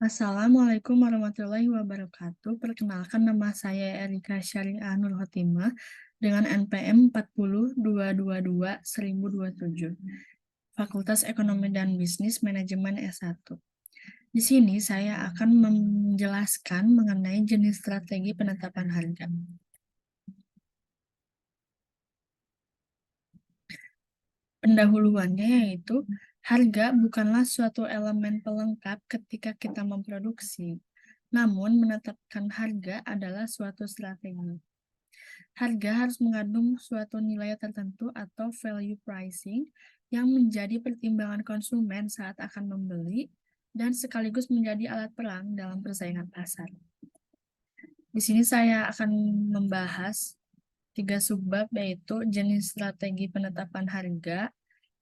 Assalamualaikum warahmatullahi wabarakatuh. Perkenalkan nama saya Erika Syariah Nur Khotimah dengan NPM 40222-1027, Fakultas Ekonomi dan Bisnis Manajemen S1. Di sini saya akan menjelaskan mengenai jenis strategi penetapan harga. Pendahuluannya yaitu harga bukanlah suatu elemen pelengkap ketika kita memproduksi, namun menetapkan harga adalah suatu strategi. Harga harus mengandung suatu nilai tertentu atau value pricing yang menjadi pertimbangan konsumen saat akan membeli dan sekaligus menjadi alat perang dalam persaingan pasar. Di sini saya akan membahas 3 subbab, yaitu jenis strategi penetapan harga,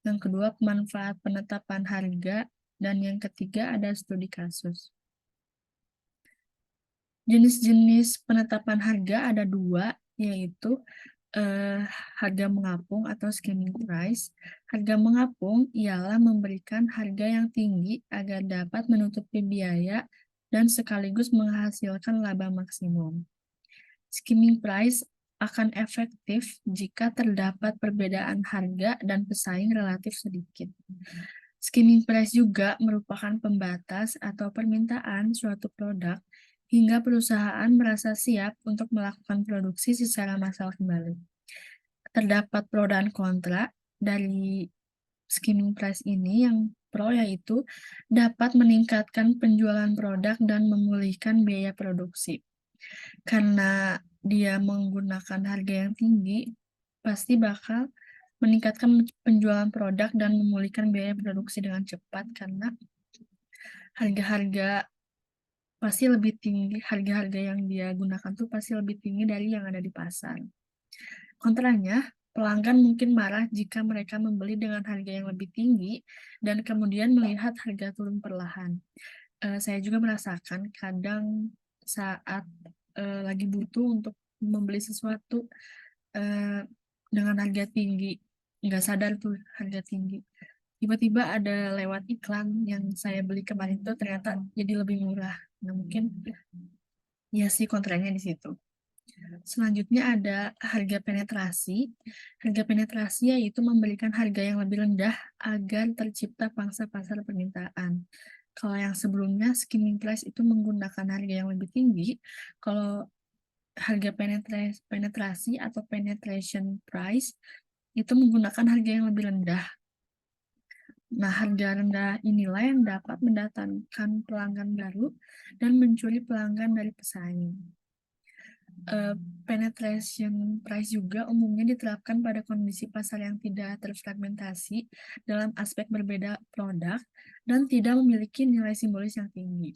yang kedua manfaat penetapan harga, dan yang ketiga ada studi kasus. Jenis-jenis penetapan harga ada 2, yaitu harga mengapung atau skimming price. Harga mengapung ialah memberikan harga yang tinggi agar dapat menutupi biaya dan sekaligus menghasilkan laba maksimum. Skimming price akan efektif jika terdapat perbedaan harga dan pesaing relatif sedikit. Skimming price juga merupakan pembatas atau permintaan suatu produk hingga perusahaan merasa siap untuk melakukan produksi secara massal kembali. Terdapat pro dan kontra dari skimming price ini. Yang pro yaitu dapat meningkatkan penjualan produk dan memulihkan biaya produksi. Karena dia menggunakan harga yang tinggi, pasti bakal meningkatkan penjualan produk dan memulihkan biaya produksi dengan cepat, karena harga-harga pasti lebih tinggi, harga-harga yang dia gunakan tuh pasti lebih tinggi dari yang ada di pasar. Kontranya, pelanggan mungkin marah jika mereka membeli dengan harga yang lebih tinggi dan kemudian melihat harga turun perlahan. Saya juga merasakan kadang saat lagi butuh untuk membeli sesuatu dengan harga tinggi, nggak sadar tuh harga tinggi. Tiba-tiba ada lewat iklan yang saya beli kemarin tuh ternyata jadi lebih murah. Nah, mungkin ya sih kontranya di situ. Selanjutnya ada harga penetrasi. Harga penetrasi yaitu memberikan harga yang lebih rendah agar tercipta pangsa pasar permintaan. Kalau yang sebelumnya skimming price itu menggunakan harga yang lebih tinggi, kalau harga penetrasi atau penetration price itu menggunakan harga yang lebih rendah. Nah, harga rendah inilah yang dapat mendatangkan pelanggan baru dan mencuri pelanggan dari pesaing. Penetration price juga umumnya diterapkan pada kondisi pasar yang tidak terfragmentasi dalam aspek berbeda produk dan tidak memiliki nilai simbolis yang tinggi.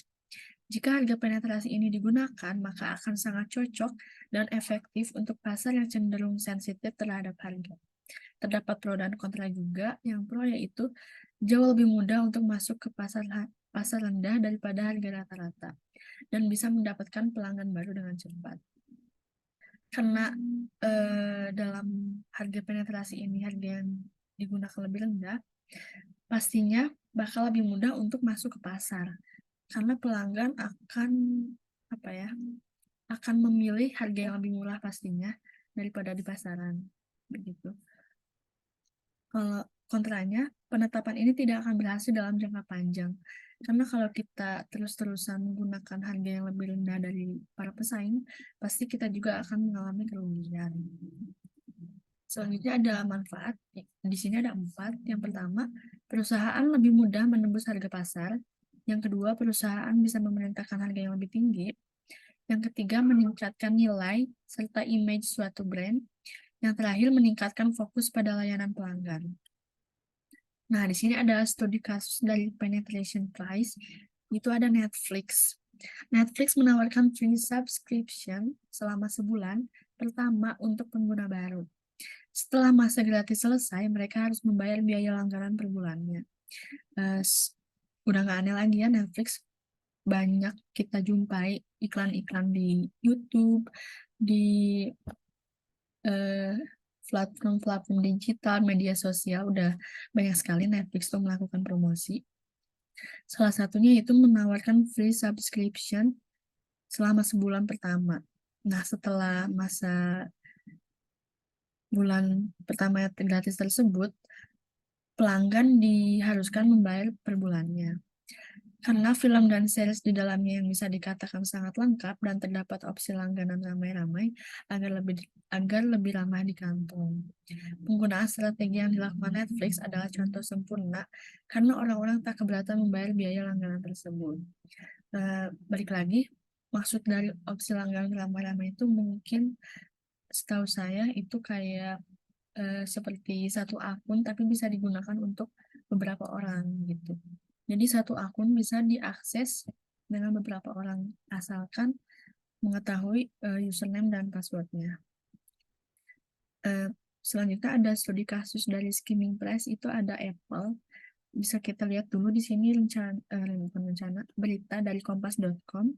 Jika harga penetrasi ini digunakan, maka akan sangat cocok dan efektif untuk pasar yang cenderung sensitif terhadap harga. Terdapat pro dan kontra juga. Yang pro yaitu jauh lebih mudah untuk masuk ke pasar rendah daripada harga rata-rata dan bisa mendapatkan pelanggan baru dengan cepat. Karena dalam harga penetrasi ini harga yang digunakan lebih rendah, pastinya bakal lebih mudah untuk masuk ke pasar. Karena pelanggan akan memilih harga yang lebih murah pastinya daripada di pasaran, begitu. Kalau kontranya, penetapan ini tidak akan berhasil dalam jangka panjang. Karena kalau kita terus-terusan menggunakan harga yang lebih rendah dari para pesaing, pasti kita juga akan mengalami kerugian. Selanjutnya ada manfaat. Di sini ada 4. Yang pertama, perusahaan lebih mudah menembus harga pasar. Yang kedua, perusahaan bisa memerintahkan harga yang lebih tinggi. Yang ketiga, meningkatkan nilai serta image suatu brand. Yang terakhir, meningkatkan fokus pada layanan pelanggan. Nah, di sini ada studi kasus dari penetration price. Itu ada Netflix. Netflix menawarkan free subscription selama sebulan pertama untuk pengguna baru. Setelah masa gratis selesai, mereka harus membayar biaya langganan per bulannya. Udah nggak aneh lagi ya, Netflix banyak kita jumpai iklan-iklan di YouTube, di platform-platform digital, media sosial, udah banyak sekali Netflix tuh melakukan promosi. Salah satunya itu menawarkan free subscription selama sebulan pertama. Nah, setelah masa bulan pertama gratis tersebut, pelanggan diharuskan membayar per bulannya. Karena film dan series di dalamnya yang bisa dikatakan sangat lengkap dan terdapat opsi langganan ramai-ramai agar lebih ramah di kantong. Penggunaan strategi yang dilakukan Netflix adalah contoh sempurna karena orang-orang tak keberatan membayar biaya langganan tersebut. Balik lagi, maksud dari opsi langganan ramai-ramai itu mungkin setahu saya itu kayak seperti satu akun tapi bisa digunakan untuk beberapa orang gitu. Jadi satu akun bisa diakses dengan beberapa orang asalkan mengetahui username dan passwordnya. Eh, Selanjutnya ada studi kasus dari Skimming Press, itu ada Apple. Bisa kita lihat dulu di sini bukan rencana berita dari kompas.com.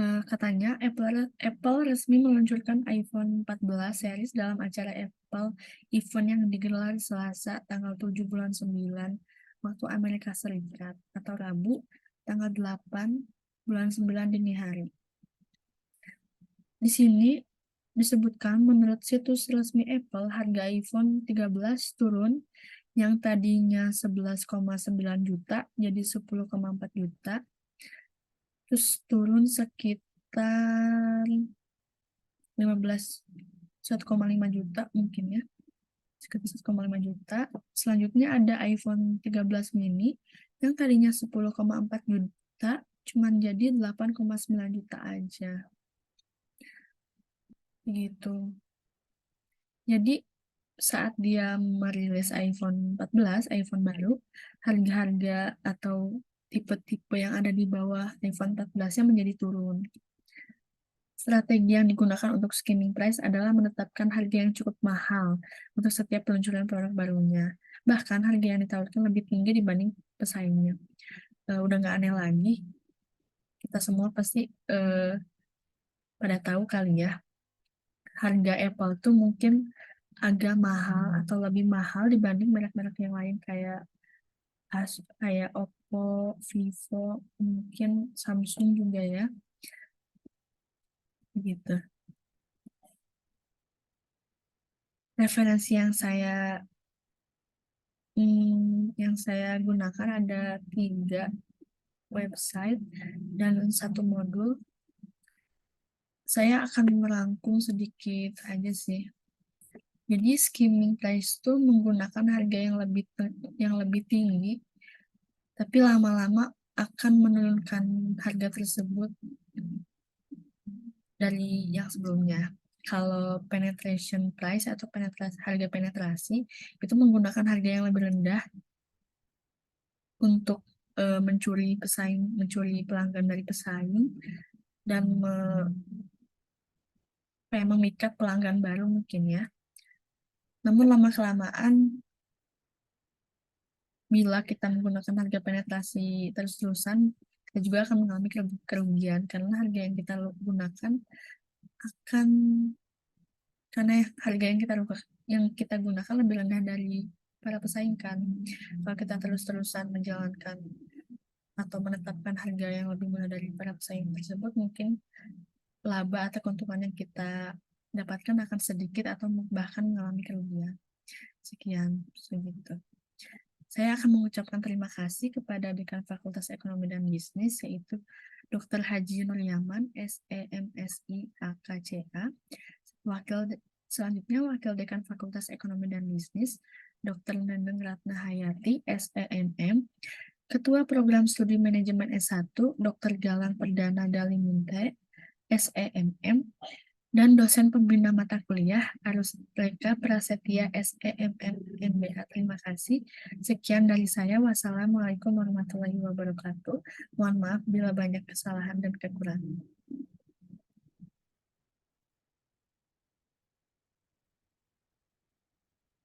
Katanya Apple resmi meluncurkan iPhone 14 series dalam acara Apple Event yang digelar Selasa tanggal 7 bulan 9 waktu Amerika Serikat atau Rabu tanggal 8 bulan 9 dini hari. Di sini disebutkan menurut situs resmi Apple harga iPhone 13 turun yang tadinya 11,9 juta jadi 10,4 juta, terus turun sekitar 1,5 juta mungkin ya, sekitar 1,5 juta. Selanjutnya ada iPhone 13 mini yang tadinya 10,4 juta cuman jadi 8,9 juta aja gitu. Jadi saat dia merilis iPhone 14, iPhone baru, harga-harga atau tipe-tipe yang ada di bawah iPhone 14-nya menjadi turun. Strategi yang digunakan untuk skimming price adalah menetapkan harga yang cukup mahal untuk setiap peluncuran produk barunya. Bahkan harga yang ditawarkan lebih tinggi dibanding pesaingnya. Udah nggak aneh lagi, kita semua pasti pada tahu kali ya, harga Apple tuh mungkin agak mahal atau lebih mahal dibanding merek-merek yang lain kayak Oppo, Vivo, mungkin Samsung juga ya, gitu. Referensi yang saya gunakan ada 3 website dan satu modul. Saya akan merangkum sedikit aja sih. Jadi skimming price itu menggunakan harga yang lebih tinggi, tapi lama-lama akan menurunkan harga tersebut dari yang sebelumnya. Kalau penetration price atau harga penetrasi itu menggunakan harga yang lebih rendah untuk mencuri pelanggan dari pesaing dan memikat pelanggan baru mungkin ya. Namun lama-kelamaan bila kita menggunakan harga penetrasi terus-terusan, kita juga akan mengalami kerugian karena harga yang kita gunakan akan karena harga yang kita gunakan lebih rendah dari para pesaing kan. Kalau kita terus-terusan menjalankan atau menetapkan harga yang lebih murah dari para pesaing tersebut, mungkin laba atau keuntungan yang kita dapatkan akan sedikit atau bahkan mengalami kerugian. Sekian, segitu. Saya akan mengucapkan terima kasih kepada Dekan Fakultas Ekonomi dan Bisnis, yaitu Dr. Haji Nur Yaman, SEMSI AKCA. Selanjutnya, Wakil Dekan Fakultas Ekonomi dan Bisnis, Dr. Nendeng Ratna Hayati, SEMM. Ketua Program Studi Manajemen S1, Dr. Galang Perdana Dalimunte, SEMM. Dan dosen pembina mata kuliah Arus Reka Prasetya SEMM MBA. Terima kasih. Sekian dari saya. Wassalamualaikum warahmatullahi wabarakatuh. Mohon maaf bila banyak kesalahan dan kekurangan.